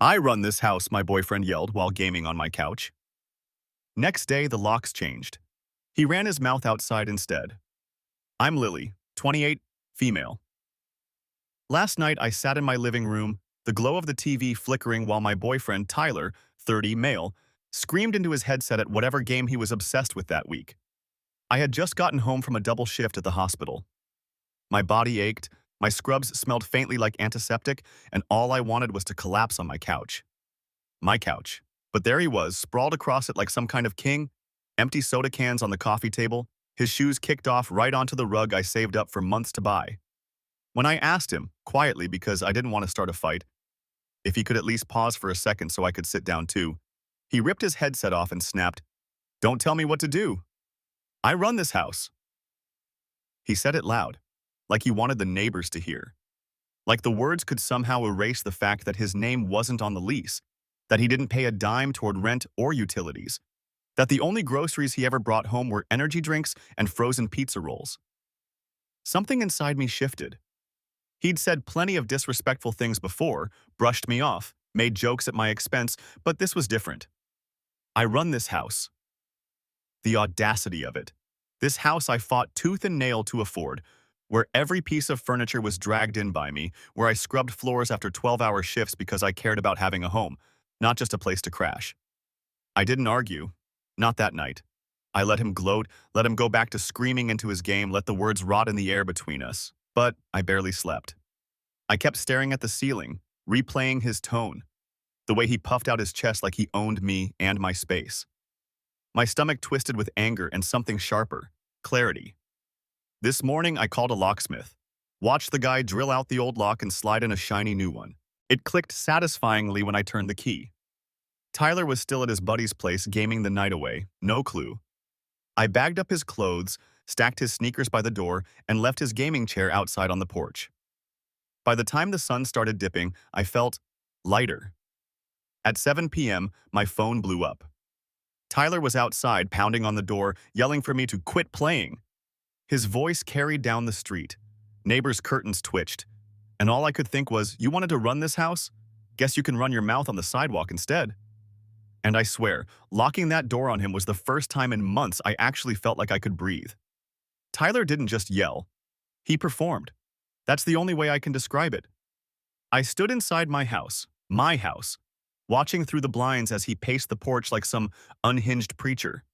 I run this house, my boyfriend yelled while gaming on my couch. Next day, the locks changed. He ran his mouth outside instead. I'm Lily, 28, female. Last night, I sat in my living room, the glow of the TV flickering while my boyfriend, Tyler, 30, male, screamed into his headset at whatever game he was obsessed with that week. I had just gotten home from a double shift at the hospital. My body ached, my scrubs smelled faintly like antiseptic, and all I wanted was to collapse on my couch. My couch. But there he was, sprawled across it like some kind of king, empty soda cans on the coffee table, his shoes kicked off right onto the rug I saved up for months to buy. When I asked him, quietly because I didn't want to start a fight, if he could at least pause for a second so I could sit down too, he ripped his headset off and snapped, "Don't tell me what to do. I run this house." He said it loud, like he wanted the neighbors to hear. Like the words could somehow erase the fact that his name wasn't on the lease, that he didn't pay a dime toward rent or utilities, that the only groceries he ever brought home were energy drinks and frozen pizza rolls. Something inside me shifted. He'd said plenty of disrespectful things before, brushed me off, made jokes at my expense, but this was different. I run this house. The audacity of it. This house I fought tooth and nail to afford, where every piece of furniture was dragged in by me, where I scrubbed floors after 12-hour shifts because I cared about having a home, not just a place to crash. I didn't argue. Not that night. I let him gloat, let him go back to screaming into his game, let the words rot in the air between us. But I barely slept. I kept staring at the ceiling, replaying his tone, the way he puffed out his chest like he owned me and my space. My stomach twisted with anger and something sharper, clarity. This morning, I called a locksmith. Watched the guy drill out the old lock and slide in a shiny new one. It clicked satisfyingly when I turned the key. Tyler was still at his buddy's place gaming the night away, no clue. I bagged up his clothes, stacked his sneakers by the door, and left his gaming chair outside on the porch. By the time the sun started dipping, I felt lighter. At 7 p.m., my phone blew up. Tyler was outside, pounding on the door, yelling for me to quit playing. His voice carried down the street. Neighbors' curtains twitched. And all I could think was, you wanted to run this house? Guess you can run your mouth on the sidewalk instead. And I swear, locking that door on him was the first time in months I actually felt like I could breathe. Tyler didn't just yell. He performed. That's the only way I can describe it. I stood inside my house, watching through the blinds as he paced the porch like some unhinged preacher.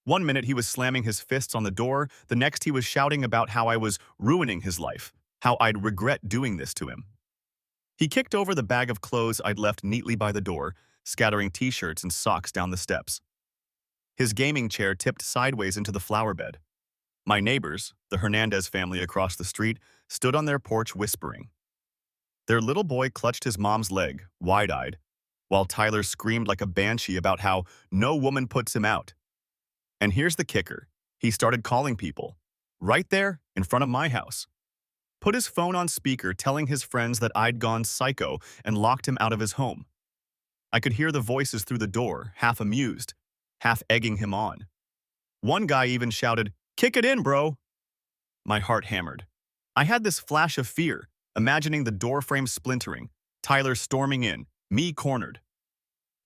One minute he was slamming his fists on the door, the next he was shouting about how I was ruining his life, how I'd regret doing this to him. He kicked over the bag of clothes I'd left neatly by the door, scattering t-shirts and socks down the steps. His gaming chair tipped sideways into the flower bed. My neighbors, the Hernandez family across the street, stood on their porch whispering. Their little boy clutched his mom's leg, wide-eyed, while Tyler screamed like a banshee about how no woman puts him out. And here's the kicker. He started calling people, right there in front of my house. Put his phone on speaker, telling his friends that I'd gone psycho and locked him out of his home. I could hear the voices through the door, half amused, half egging him on. One guy even shouted, "Kick it in, bro!" My heart hammered. I had this flash of fear, imagining the doorframe splintering, Tyler storming in, me cornered.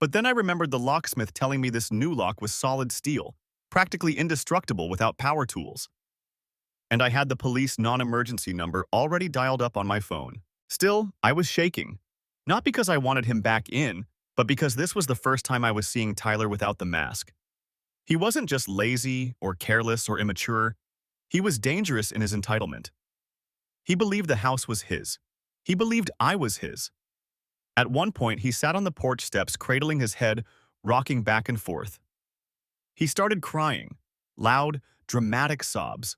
But then I remembered the locksmith telling me this new lock was solid steel, practically indestructible without power tools. And I had the police non-emergency number already dialed up on my phone. Still, I was shaking. Not because I wanted him back in, but because this was the first time I was seeing Tyler without the mask. He wasn't just lazy or careless or immature. He was dangerous in his entitlement. He believed the house was his. He believed I was his. At one point, he sat on the porch steps, cradling his head, rocking back and forth. He started crying, loud, dramatic sobs,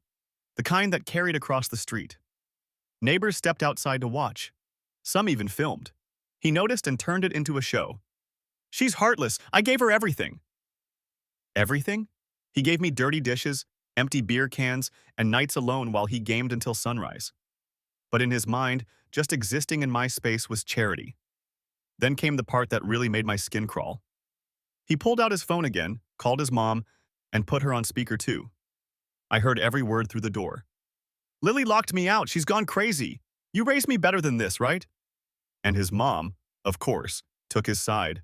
the kind that carried across the street. Neighbors stepped outside to watch. Some even filmed. He noticed and turned it into a show. "She's heartless. I gave her everything." Everything? He gave me dirty dishes, empty beer cans, and nights alone while he gamed until sunrise. But in his mind, just existing in my space was charity. Then came the part that really made my skin crawl. He pulled out his phone again, called his mom, and put her on speaker too. I heard every word through the door. "Lily locked me out. She's gone crazy. You raised me better than this, right?" And his mom, of course, took his side.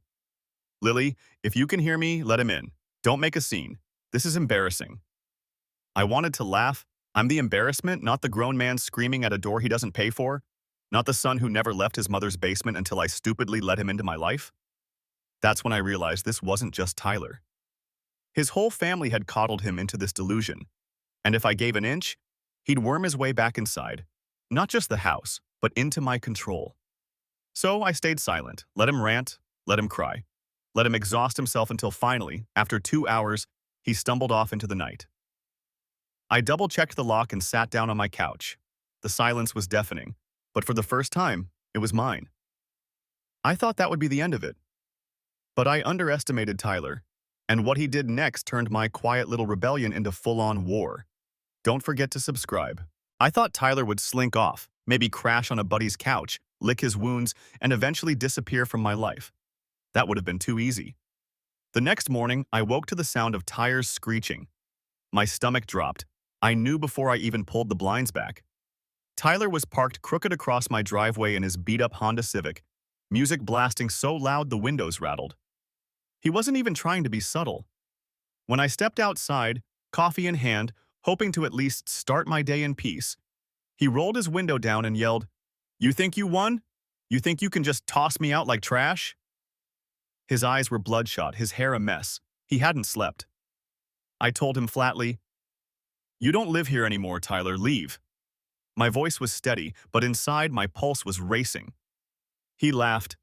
Lily, if you can hear me, let him in. Don't make a scene. This is embarrassing. I wanted to laugh. I'm the embarrassment, not the grown man screaming at a door he doesn't pay for, not the son who never left his mother's basement until I stupidly let him into my life. That's when I realized this wasn't just Tyler. His whole family had coddled him into this delusion, and if I gave an inch, he'd worm his way back inside, not just the house, but into my control. So I stayed silent, let him rant, let him cry, let him exhaust himself until finally, after 2 hours, he stumbled off into the night. I double-checked the lock and sat down on my couch. The silence was deafening, but for the first time, it was mine. I thought that would be the end of it. But I underestimated Tyler, and what he did next turned my quiet little rebellion into full-on war. Don't forget to subscribe. I thought Tyler would slink off, maybe crash on a buddy's couch, lick his wounds, and eventually disappear from my life. That would have been too easy. The next morning, I woke to the sound of tires screeching. My stomach dropped. I knew before I even pulled the blinds back. Tyler was parked crooked across my driveway in his beat-up Honda Civic, music blasting so loud the windows rattled. He wasn't even trying to be subtle. When I stepped outside, coffee in hand, hoping to at least start my day in peace, he rolled his window down and yelled, "You think you won? You think you can just toss me out like trash?" His eyes were bloodshot, his hair a mess. He hadn't slept. I told him flatly, "You don't live here anymore, Tyler. Leave." My voice was steady, but inside my pulse was racing. He laughed,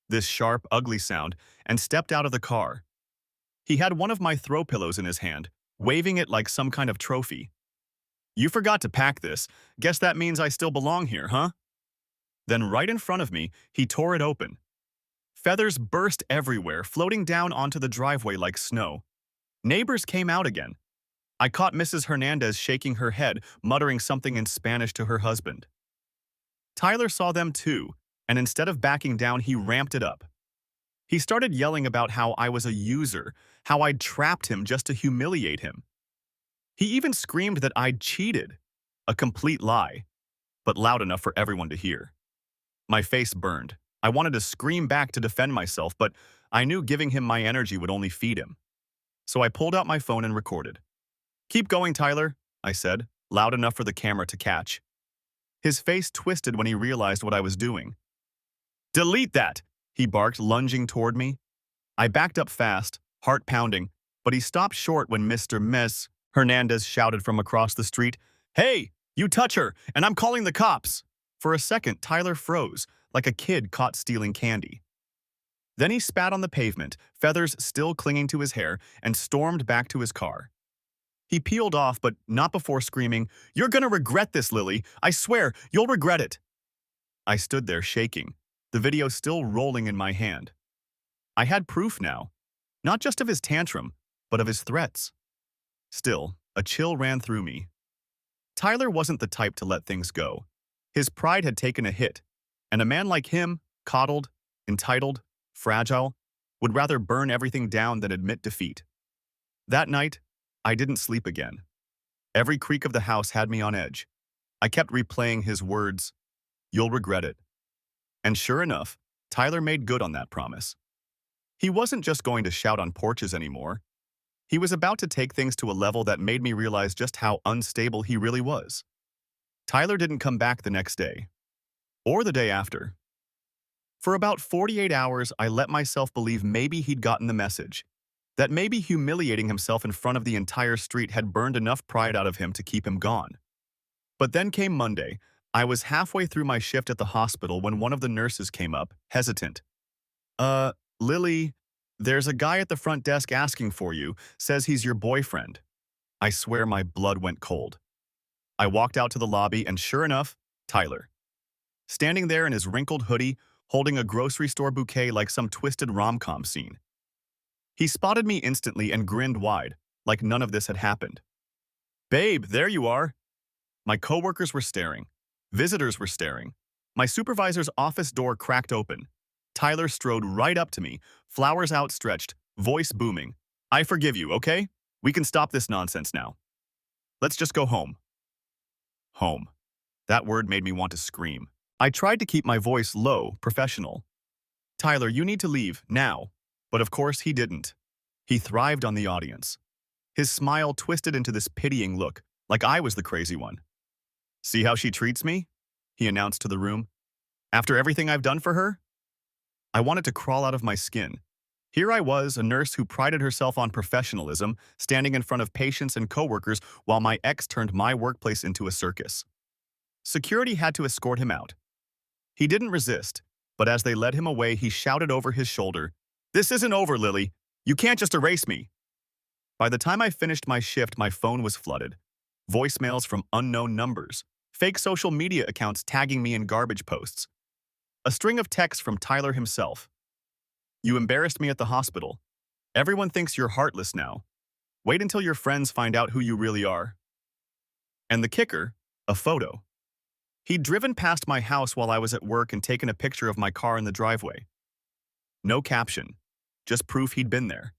this sharp, ugly sound, and stepped out of the car. He had one of my throw pillows in his hand, waving it like some kind of trophy. "You forgot to pack this. Guess that means I still belong here, huh?" Then right in front of me, he tore it open. Feathers burst everywhere, floating down onto the driveway like snow. Neighbors came out again. I caught Mrs. Hernandez shaking her head, muttering something in Spanish to her husband. Tyler saw them too, and instead of backing down, he ramped it up. He started yelling about how I was a user, how I'd trapped him just to humiliate him. He even screamed that I'd cheated, a complete lie, but loud enough for everyone to hear. My face burned. I wanted to scream back to defend myself, but I knew giving him my energy would only feed him. So I pulled out my phone and recorded. "Keep going, Tyler," I said, loud enough for the camera to catch. His face twisted when he realized what I was doing. "Delete that!" he barked, lunging toward me. I backed up fast, heart pounding, but he stopped short when Mr. Ms. Hernandez shouted from across the street, "Hey, you touch her, and I'm calling the cops!" For a second, Tyler froze, like a kid caught stealing candy. Then he spat on the pavement, feathers still clinging to his hair, and stormed back to his car. He peeled off, but not before screaming, "You're gonna regret this, Lily. I swear, you'll regret it." I stood there shaking, the video still rolling in my hand. I had proof now, not just of his tantrum, but of his threats. Still, a chill ran through me. Tyler wasn't the type to let things go. His pride had taken a hit, and a man like him, coddled, entitled, fragile, would rather burn everything down than admit defeat. That night, I didn't sleep again. Every creak of the house had me on edge. I kept replaying his words, "You'll regret it." And sure enough, Tyler made good on that promise. He wasn't just going to shout on porches anymore. He was about to take things to a level that made me realize just how unstable he really was. Tyler didn't come back the next day, or the day after. For about 48 hours, I let myself believe maybe he'd gotten the message, that maybe humiliating himself in front of the entire street had burned enough pride out of him to keep him gone. But then came Monday. I was halfway through my shift at the hospital when one of the nurses came up, hesitant. Lily, there's a guy at the front desk asking for you, says he's your boyfriend." I swear my blood went cold. I walked out to the lobby and sure enough, Tyler. Standing there in his wrinkled hoodie, holding a grocery store bouquet like some twisted rom-com scene. He spotted me instantly and grinned wide, like none of this had happened. "Babe, there you are." My coworkers were staring. Visitors were staring. My supervisor's office door cracked open. Tyler strode right up to me, flowers outstretched, voice booming. "I forgive you, okay? We can stop this nonsense now. Let's just go home." Home. That word made me want to scream. I tried to keep my voice low, professional. Tyler, you need to leave, now. But of course he didn't. He thrived on the audience. His smile twisted into this pitying look, like I was the crazy one. See how she treats me? He announced to the room. After everything I've done for her? I wanted to crawl out of my skin. Here I was, a nurse who prided herself on professionalism, standing in front of patients and coworkers while my ex turned my workplace into a circus. Security had to escort him out. He didn't resist, but as they led him away, he shouted over his shoulder, "This isn't over, Lily. You can't just erase me." By the time I finished my shift, my phone was flooded. Voicemails from unknown numbers, fake social media accounts tagging me in garbage posts, a string of texts from Tyler himself. "You embarrassed me at the hospital. Everyone thinks you're heartless now. Wait until your friends find out who you really are." And the kicker, a photo. He'd driven past my house while I was at work and taken a picture of my car in the driveway. No caption, just proof he'd been there.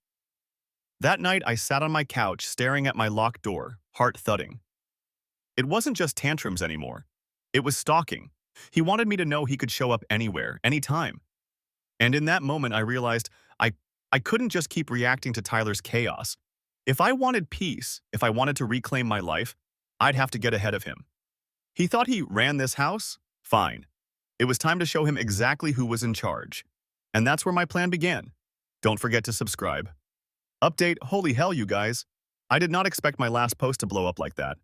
That night, I sat on my couch staring at my locked door, heart thudding. It wasn't just tantrums anymore. It was stalking. He wanted me to know he could show up anywhere, anytime. And in that moment, I realized I couldn't just keep reacting to Tyler's chaos. If I wanted peace, if I wanted to reclaim my life, I'd have to get ahead of him. He thought he ran this house? Fine. It was time to show him exactly who was in charge. And that's where my plan began. Don't forget to subscribe. Update, holy hell, you guys. I did not expect my last post to blow up like that.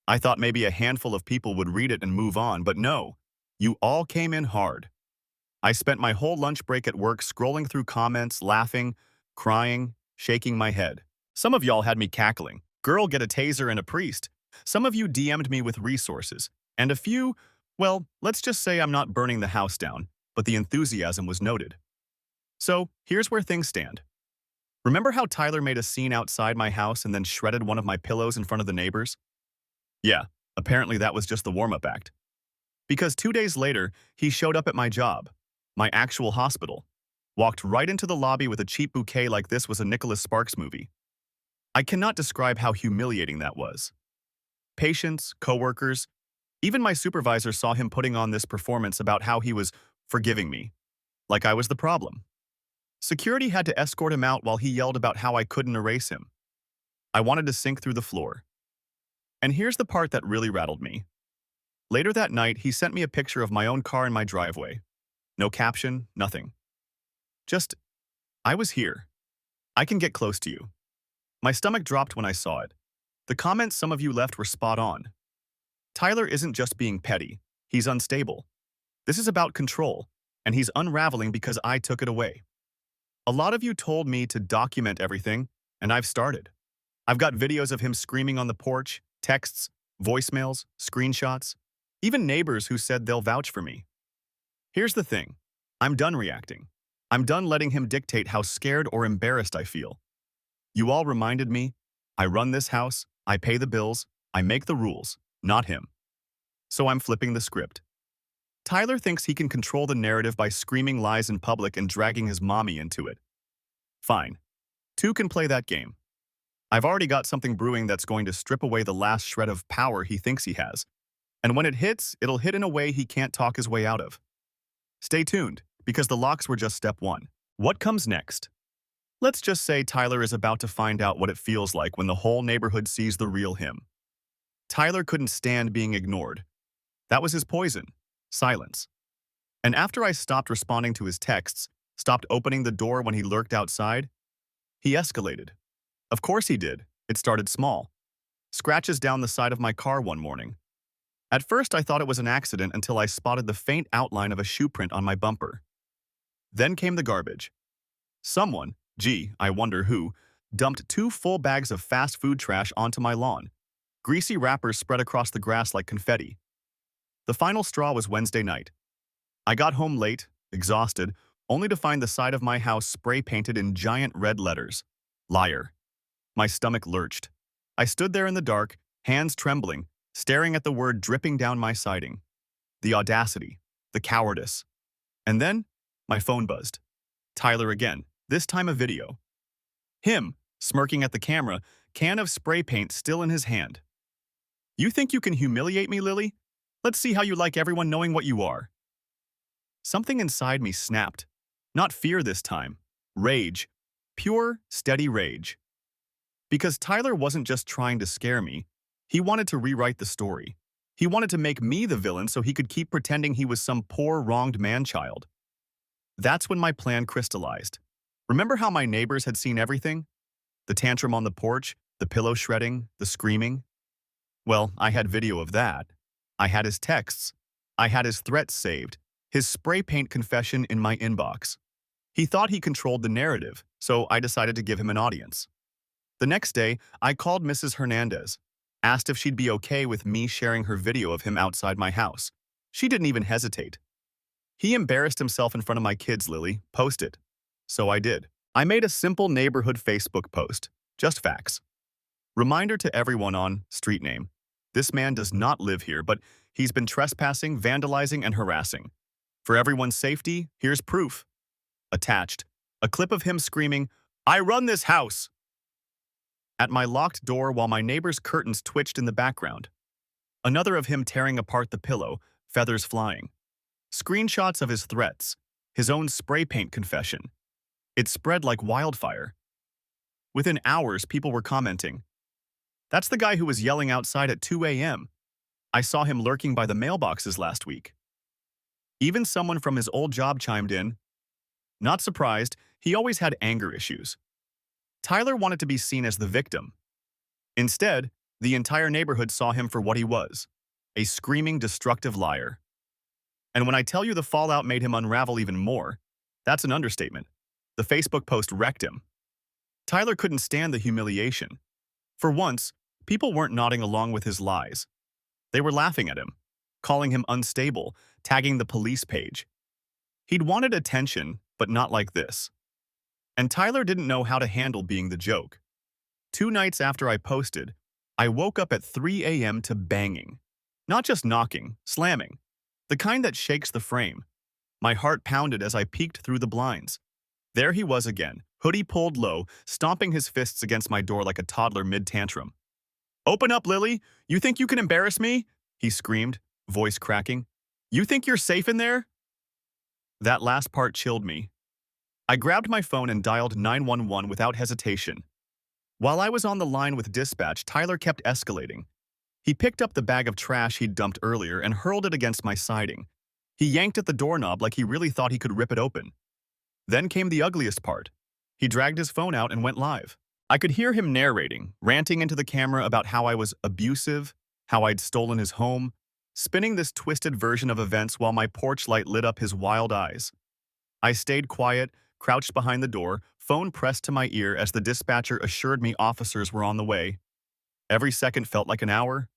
I thought maybe a handful of people would read it and move on, but no. You all came in hard. I spent my whole lunch break at work scrolling through comments, laughing, crying, shaking my head. Some of y'all had me cackling. Girl, get a taser and a priest. Some of you DM'd me with resources. And a few, well, let's just say I'm not burning the house down, but the enthusiasm was noted. So, here's where things stand. Remember how Tyler made a scene outside my house and then shredded one of my pillows in front of the neighbors? Yeah, apparently that was just the warm-up act. Because 2 days later, he showed up at my job, my actual hospital, walked right into the lobby with a cheap bouquet like this was a Nicholas Sparks movie. I cannot describe how humiliating that was. Patients, coworkers, even my supervisor saw him putting on this performance about how he was forgiving me, like I was the problem. Security had to escort him out while he yelled about how I couldn't erase him. I wanted to sink through the floor. And here's the part that really rattled me. Later that night, he sent me a picture of my own car in my driveway. No caption, nothing. Just, I was here. I can get close to you. My stomach dropped when I saw it. The comments some of you left were spot on. Tyler isn't just being petty. He's unstable. This is about control, and he's unraveling because I took it away. A lot of you told me to document everything, and I've started. I've got videos of him screaming on the porch, texts, voicemails, screenshots, even neighbors who said they'll vouch for me. Here's the thing. I'm done reacting. I'm done letting him dictate how scared or embarrassed I feel. You all reminded me, I run this house, I pay the bills, I make the rules, not him. So I'm flipping the script. Tyler thinks he can control the narrative by screaming lies in public and dragging his mommy into it. Fine. Two can play that game. I've already got something brewing that's going to strip away the last shred of power he thinks he has. And when it hits, it'll hit in a way he can't talk his way out of. Stay tuned, because the locks were just step one. What comes next? Let's just say Tyler is about to find out what it feels like when the whole neighborhood sees the real him. Tyler couldn't stand being ignored. That was his poison. Silence. And after I stopped responding to his texts, stopped opening the door when he lurked outside, he escalated. Of course he did. It started small. Scratches down the side of my car one morning. At first I thought it was an accident until I spotted the faint outline of a shoe print on my bumper. Then came the garbage. Someone, gee, I wonder who, dumped 2 full bags of fast food trash onto my lawn. Greasy wrappers spread across the grass like confetti. The final straw was Wednesday night. I got home late, exhausted, only to find the side of my house spray-painted in giant red letters. Liar. My stomach lurched. I stood there in the dark, hands trembling, staring at the word dripping down my siding. The audacity. The cowardice. And then, my phone buzzed. Tyler again, this time a video. Him, smirking at the camera, can of spray paint still in his hand. You think you can humiliate me, Lily? Let's see how you like everyone knowing what you are. Something inside me snapped. Not fear this time. Rage. Pure, steady rage. Because Tyler wasn't just trying to scare me, he wanted to rewrite the story. He wanted to make me the villain so he could keep pretending he was some poor, wronged man-child. That's when my plan crystallized. Remember how my neighbors had seen everything? The tantrum on the porch, the pillow shredding, the screaming? Well, I had video of that. I had his texts. I had his threats saved, his spray paint confession in my inbox. He thought he controlled the narrative, so I decided to give him an audience. The next day, I called Mrs. Hernandez, asked if she'd be okay with me sharing her video of him outside my house. She didn't even hesitate. He embarrassed himself in front of my kids, Lily. Post it. So I did. I made a simple neighborhood Facebook post. Just facts. Reminder to everyone on street name. This man does not live here, but he's been trespassing, vandalizing, and harassing. For everyone's safety, here's proof. Attached, a clip of him screaming, "I run this house!" at my locked door while my neighbor's curtains twitched in the background. Another of him tearing apart the pillow, feathers flying. Screenshots of his threats, his own spray paint confession. It spread like wildfire. Within hours, people were commenting. That's the guy who was yelling outside at 2 a.m. I saw him lurking by the mailboxes last week. Even someone from his old job chimed in. Not surprised, he always had anger issues. Tyler wanted to be seen as the victim. Instead, the entire neighborhood saw him for what he was, a screaming, destructive liar. And when I tell you the fallout made him unravel even more, that's an understatement. The Facebook post wrecked him. Tyler couldn't stand the humiliation. For once, people weren't nodding along with his lies. They were laughing at him, calling him unstable, tagging the police page. He'd wanted attention, but not like this. And Tyler didn't know how to handle being the joke. 2 nights after I posted, I woke up at 3 a.m. to banging. Not just knocking, slamming. The kind that shakes the frame. My heart pounded as I peeked through the blinds. There he was again, hoodie pulled low, stomping his fists against my door like a toddler mid-tantrum. "Open up, Lily! You think you can embarrass me?" he screamed, voice cracking. "You think you're safe in there?" That last part chilled me. I grabbed my phone and dialed 911 without hesitation. While I was on the line with dispatch, Tyler kept escalating. He picked up the bag of trash he'd dumped earlier and hurled it against my siding. He yanked at the doorknob like he really thought he could rip it open. Then came the ugliest part. He dragged his phone out and went live. I could hear him narrating, ranting into the camera about how I was abusive, how I'd stolen his home, spinning this twisted version of events while my porch light lit up his wild eyes. I stayed quiet, crouched behind the door, phone pressed to my ear as the dispatcher assured me officers were on the way. Every second felt like an hour.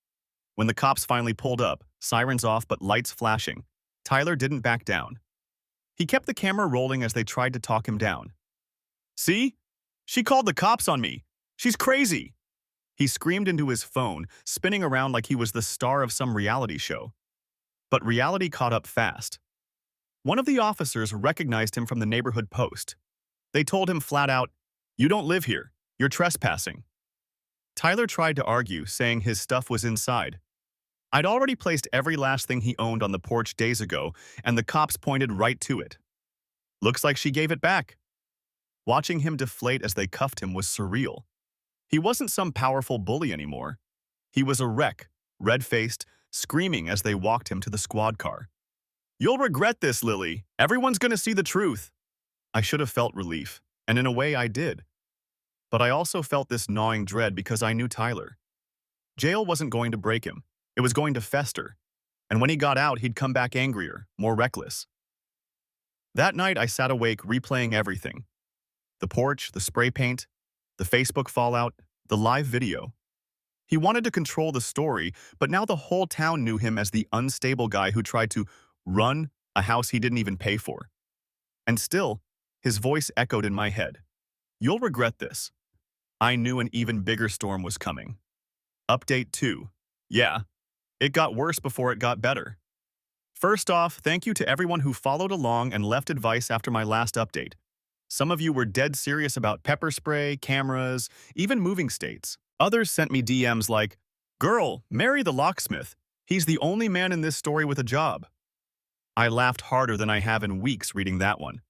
When the cops finally pulled up, sirens off but lights flashing, Tyler didn't back down. He kept the camera rolling as they tried to talk him down. "See? She called the cops on me. She's crazy!" He screamed into his phone, spinning around like he was the star of some reality show. But reality caught up fast. One of the officers recognized him from the neighborhood post. They told him flat out, "You don't live here. You're trespassing." Tyler tried to argue, saying his stuff was inside. I'd already placed every last thing he owned on the porch days ago, and the cops pointed right to it. Looks like she gave it back. Watching him deflate as they cuffed him was surreal. He wasn't some powerful bully anymore. He was a wreck, red-faced, screaming as they walked him to the squad car. "You'll regret this, Lily. Everyone's gonna see the truth." I should have felt relief, and in a way I did. But I also felt this gnawing dread because I knew Tyler. Jail wasn't going to break him. It was going to fester. And when he got out, he'd come back angrier, more reckless. That night, I sat awake replaying everything. The porch, the spray paint, the Facebook fallout, the live video. He wanted to control the story, but now the whole town knew him as the unstable guy who tried to run a house he didn't even pay for. And still, his voice echoed in my head. "You'll regret this." I knew an even bigger storm was coming. Update 2. Yeah, it got worse before it got better. First off, thank you to everyone who followed along and left advice after my last update. Some of you were dead serious about pepper spray, cameras, even moving states. Others sent me DMs like, "Girl, marry the locksmith. He's the only man in this story with a job." I laughed harder than I have in weeks reading that one.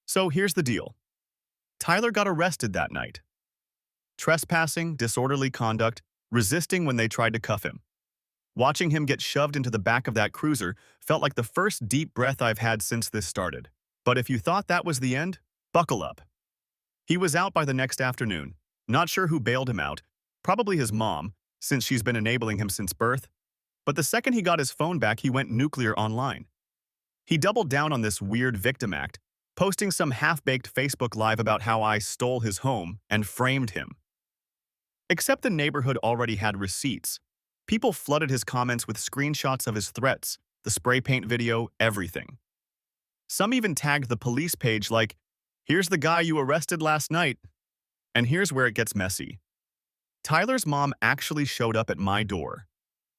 So here's the deal. Tyler got arrested that night. Trespassing, disorderly conduct, resisting when they tried to cuff him. Watching him get shoved into the back of that cruiser felt like the first deep breath I've had since this started. But if you thought that was the end, buckle up. He was out by the next afternoon. Not sure who bailed him out. Probably his mom, since she's been enabling him since birth. But the second he got his phone back, he went nuclear online. He doubled down on this weird victim act, posting some half-baked Facebook Live about how I stole his home and framed him. Except the neighborhood already had receipts. People flooded his comments with screenshots of his threats, the spray paint video, everything. Some even tagged the police page like, "Here's the guy you arrested last night." And here's where it gets messy. Tyler's mom actually showed up at my door.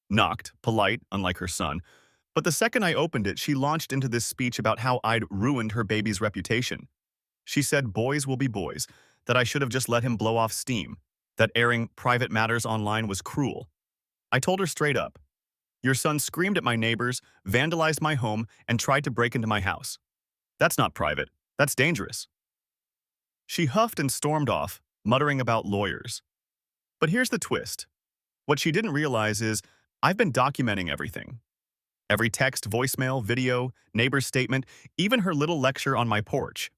Knocked, polite, unlike her son. But the second I opened it, she launched into this speech about how I'd ruined her baby's reputation. She said boys will be boys, that I should have just let him blow off steam, that airing private matters online was cruel. I told her straight up, "Your son screamed at my neighbors, vandalized my home, and tried to break into my house. That's not private. That's dangerous." She huffed and stormed off, muttering about lawyers. But here's the twist. What she didn't realize is I've been documenting everything. Every text, voicemail, video, neighbor's statement, even her little lecture on my porch.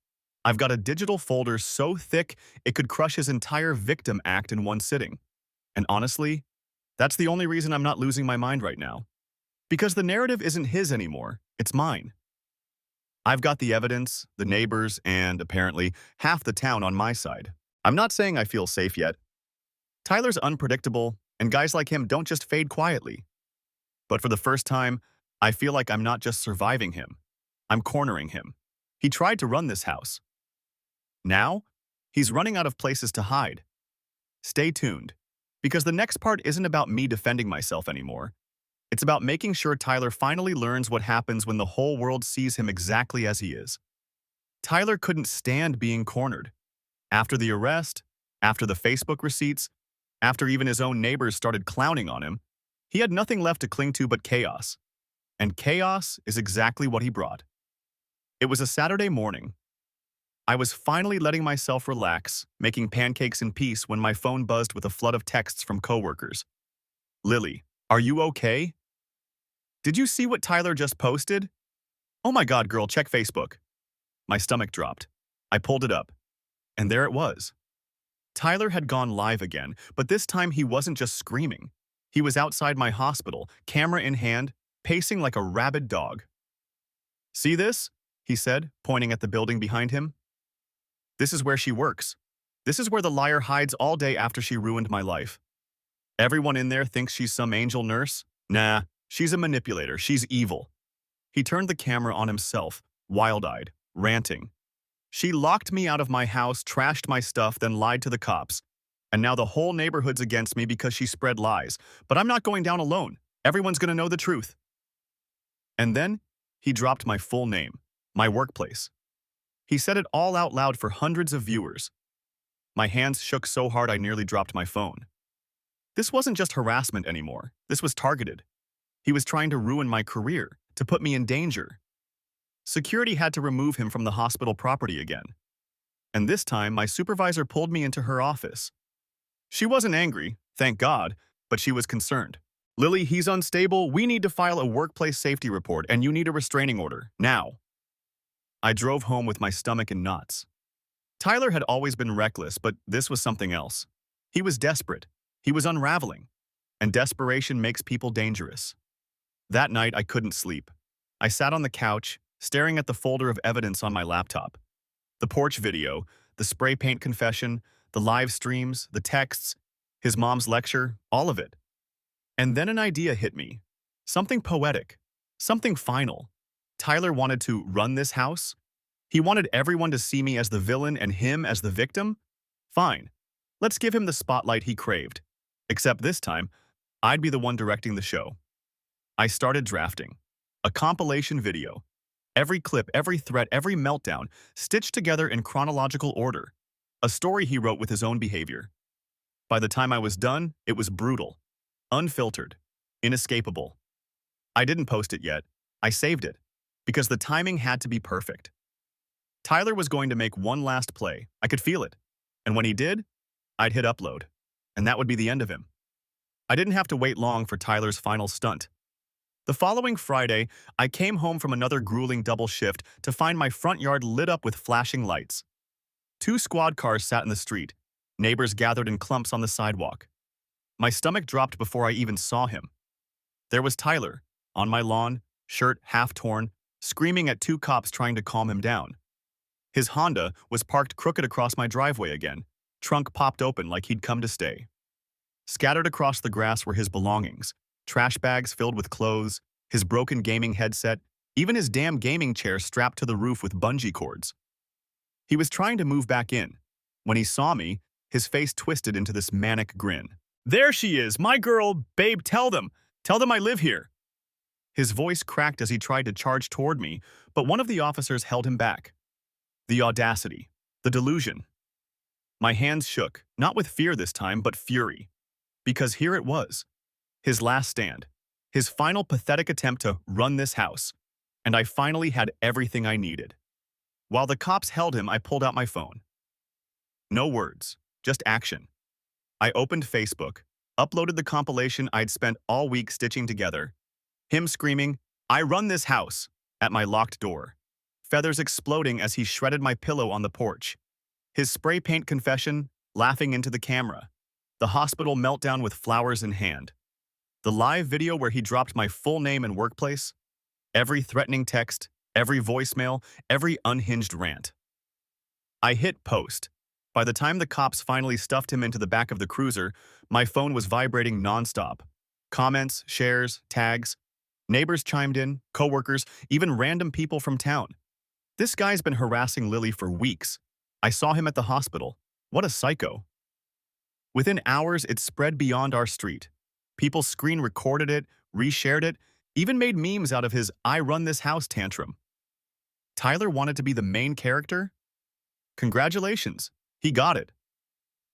I've got a digital folder so thick it could crush his entire victim act in one sitting. And honestly, that's the only reason I'm not losing my mind right now. Because the narrative isn't his anymore, it's mine. I've got the evidence, the neighbors, and, apparently, half the town on my side. I'm not saying I feel safe yet. Tyler's unpredictable, and guys like him don't just fade quietly. But for the first time, I feel like I'm not just surviving him. I'm cornering him. He tried to run this house. Now, he's running out of places to hide. Stay tuned, because the next part isn't about me defending myself anymore. It's about making sure Tyler finally learns what happens when the whole world sees him exactly as he is. Tyler couldn't stand being cornered. After the arrest, after the Facebook receipts, after even his own neighbors started clowning on him, he had nothing left to cling to but chaos. And chaos is exactly what he brought. It was a Saturday morning. I was finally letting myself relax, making pancakes in peace when my phone buzzed with a flood of texts from coworkers. "Lily, are you okay? Did you see what Tyler just posted? Oh my God, girl, check Facebook." My stomach dropped. I pulled it up. And there it was. Tyler had gone live again, but this time he wasn't just screaming. He was outside my hospital, camera in hand, pacing like a rabid dog. "See this?" he said, pointing at the building behind him. "This is where she works. This is where the liar hides all day after she ruined my life. Everyone in there thinks she's some angel nurse. Nah, she's a manipulator. She's evil." He turned the camera on himself, wild-eyed, ranting. "She locked me out of my house, trashed my stuff, then lied to the cops. And now the whole neighborhood's against me because she spread lies. But I'm not going down alone. Everyone's gonna know the truth." And then he dropped my full name, my workplace. He said it all out loud for hundreds of viewers. My hands shook so hard I nearly dropped my phone. This wasn't just harassment anymore. This was targeted. He was trying to ruin my career, to put me in danger. Security had to remove him from the hospital property again. And this time, my supervisor pulled me into her office. She wasn't angry, thank God, but she was concerned. "Lily, he's unstable. We need to file a workplace safety report, and you need a restraining order, now." I drove home with my stomach in knots. Tyler had always been reckless, but this was something else. He was desperate. He was unraveling. And desperation makes people dangerous. That night, I couldn't sleep. I sat on the couch, staring at the folder of evidence on my laptop. The porch video, the spray paint confession, the live streams, the texts, his mom's lecture, all of it. And then an idea hit me. Something poetic. Something final. Tyler wanted to run this house? He wanted everyone to see me as the villain and him as the victim? Fine. Let's give him the spotlight he craved. Except this time, I'd be the one directing the show. I started drafting. A compilation video. Every clip, every threat, every meltdown, stitched together in chronological order. A story he wrote with his own behavior. By the time I was done, it was brutal. Unfiltered. Inescapable. I didn't post it yet. I saved it. Because the timing had to be perfect. Tyler was going to make one last play. I could feel it. And when he did, I'd hit upload. And that would be the end of him. I didn't have to wait long for Tyler's final stunt. The following Friday, I came home from another grueling double shift to find my front yard lit up with flashing lights. 2 squad cars sat in the street. Neighbors gathered in clumps on the sidewalk. My stomach dropped before I even saw him. There was Tyler, on my lawn, shirt half torn, screaming at 2 cops trying to calm him down. His Honda was parked crooked across my driveway again, trunk popped open like he'd come to stay. Scattered across the grass were his belongings, trash bags filled with clothes, his broken gaming headset, even his damn gaming chair strapped to the roof with bungee cords. He was trying to move back in. When he saw me, his face twisted into this manic grin. "There she is, my girl, babe, tell them I live here." His voice cracked as he tried to charge toward me, but one of the officers held him back. The audacity, the delusion. My hands shook, not with fear this time, but fury. Because here it was, his last stand, his final pathetic attempt to run this house, and I finally had everything I needed. While the cops held him, I pulled out my phone. No words, just action. I opened Facebook, uploaded the compilation I'd spent all week stitching together. Him screaming, "I run this house," at my locked door. Feathers exploding as he shredded my pillow on the porch. His spray paint confession, laughing into the camera. The hospital meltdown with flowers in hand. The live video where he dropped my full name and workplace. Every threatening text, every voicemail, every unhinged rant. I hit post. By the time the cops finally stuffed him into the back of the cruiser, my phone was vibrating nonstop. Comments, shares, tags. Neighbors chimed in, coworkers, even random people from town. This guy's been harassing Lily for weeks. I saw him at the hospital. What a psycho. Within hours, it spread beyond our street. People screen recorded it, reshared it, even made memes out of his "I run this house" tantrum. Tyler wanted to be the main character? Congratulations, he got it.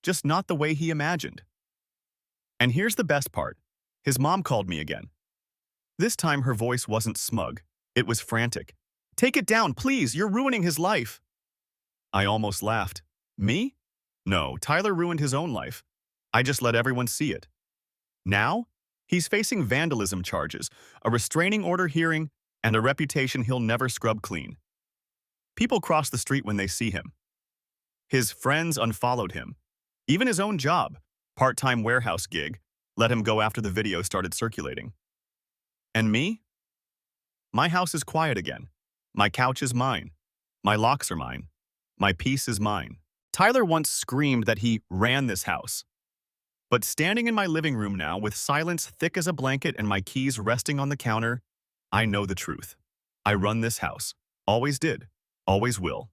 Just not the way he imagined. And here's the best part. His mom called me again. This time her voice wasn't smug. It was frantic. "Take it down, please, you're ruining his life." I almost laughed. Me? No, Tyler ruined his own life. I just let everyone see it. Now, he's facing vandalism charges, a restraining order hearing, and a reputation he'll never scrub clean. People cross the street when they see him. His friends unfollowed him. Even his own job, part-time warehouse gig, let him go after the video started circulating. And me? My house is quiet again. My couch is mine. My locks are mine. My peace is mine. Tyler once screamed that he ran this house. But standing in my living room now with silence thick as a blanket and my keys resting on the counter, I know the truth. I run this house. Always did. Always will.